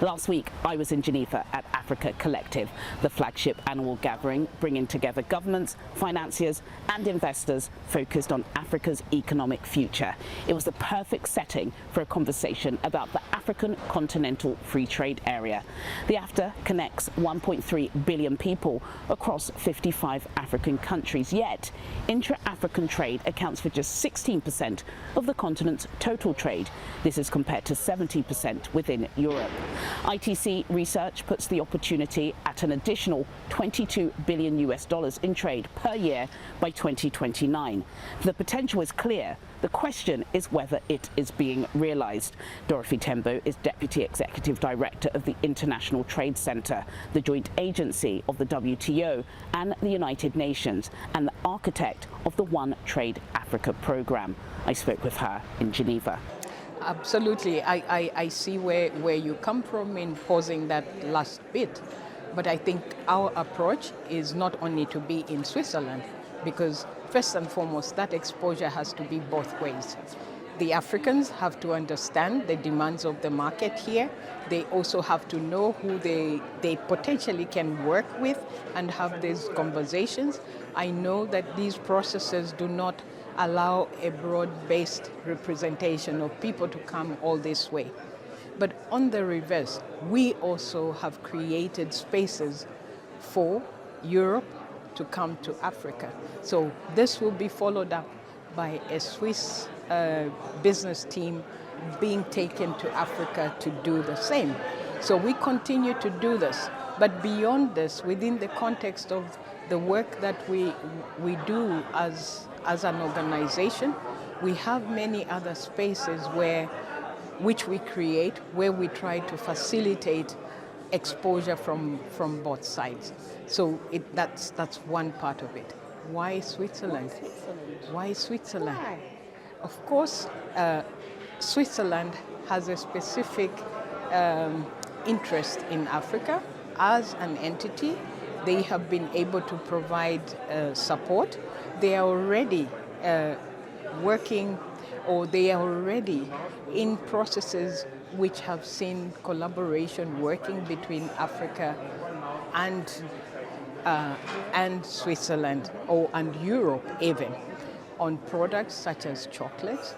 Last week, I was in Geneva at Africa Collective, the flagship annual gathering bringing together governments, financiers and investors focused on Africa's economic future. It was the perfect setting for a conversation about the African Continental Free Trade Area. The AfCFTA connects 1.3 billion people across 55 African countries, yet intra-African trade accounts for just 16% of the continent's total trade. This is compared to 70% within Europe. ITC research puts the opportunity at an additional $22 billion in trade per year by 2029. The potential is clear. The question is whether it is being realized. Dorothy Tembo is Deputy Executive Director of the International Trade Center, the joint agency of the WTO and the United Nations, and the architect of the One Trade Africa program. I spoke with her in Geneva. Absolutely. I see where you come from in posing that last bit. But I think our approach is not only to be in Switzerland, because first and foremost, that exposure has to be both ways. The Africans have to understand the demands of the market here. They also have to know who they potentially can work with and have these conversations. I know that these processes do not allow a broad-based representation of people to come all this way. But on the reverse, we also have created spaces for Europe to come to Africa. So this will be followed up by a Swiss business team being taken to Africa to do the same. So we continue to do this. But beyond this, within the context of the work that we do as an organization, we have many other spaces which we create, where we try to facilitate exposure from both sides. So that's one part of it. Why Switzerland? Why Switzerland? Why? Of course, Switzerland has a specific interest in Africa as an entity. They have been able to provide support. They are already working, or they are already in processes which have seen collaboration working between Africa and Switzerland, and Europe even, on products such as chocolates,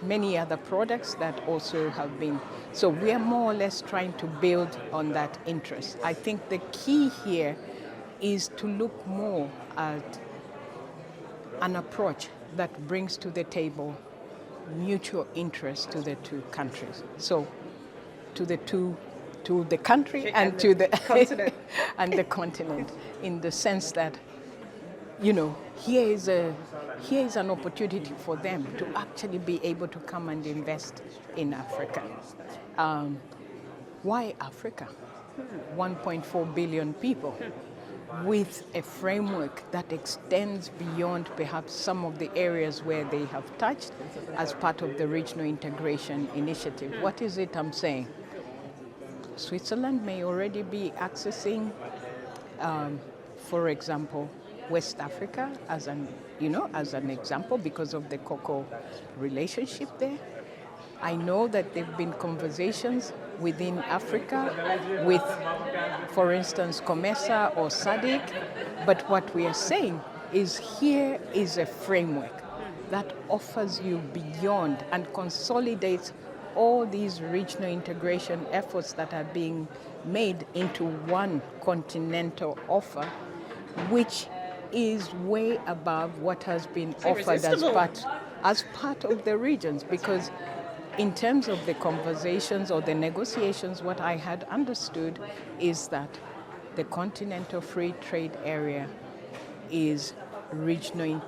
many other products that also have been. So we are more or less trying to build on that interest. I think the key here is to look more at an approach that brings to the table mutual interest to the two countries. So to the country and to the continent. and the continent, in the sense that, here is an opportunity for them to actually be able to come and invest in Africa. Why Africa? 1.4 billion people, with a framework that extends beyond perhaps some of the areas where they have touched as part of the Regional Integration Initiative. What is it I'm saying? Switzerland may already be accessing, for example, West Africa as an example, because of the cocoa relationship there. I know that there have been conversations within Africa with, for instance, COMESA or SADC, but what we are saying is here is a framework that offers you beyond and consolidates all these regional integration efforts that are being made into one continental offer, which is way above what has been offered as part of the regions. Because in terms of the conversations or the negotiations, what I had understood is that the Continental Free Trade Area is regional,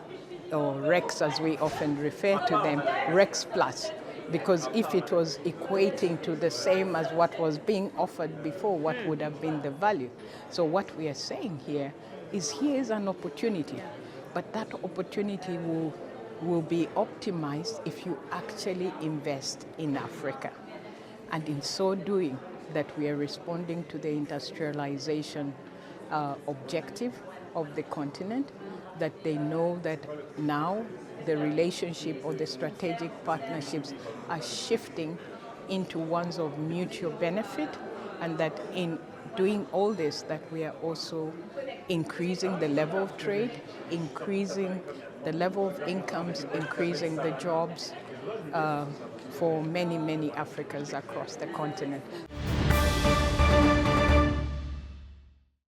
or REX as we often refer to them, REX Plus. Because if it was equating to the same as what was being offered before, what would have been the value? So what we are saying here is an opportunity, but that opportunity will be optimized if you actually invest in Africa. And in so doing, that we are responding to the industrialization objective of the continent, that they know that now the relationship or the strategic partnerships are shifting into ones of mutual benefit, and that in doing all this, that we are also increasing the level of trade, increasing the level of incomes, increasing the jobs for many, many Africans across the continent.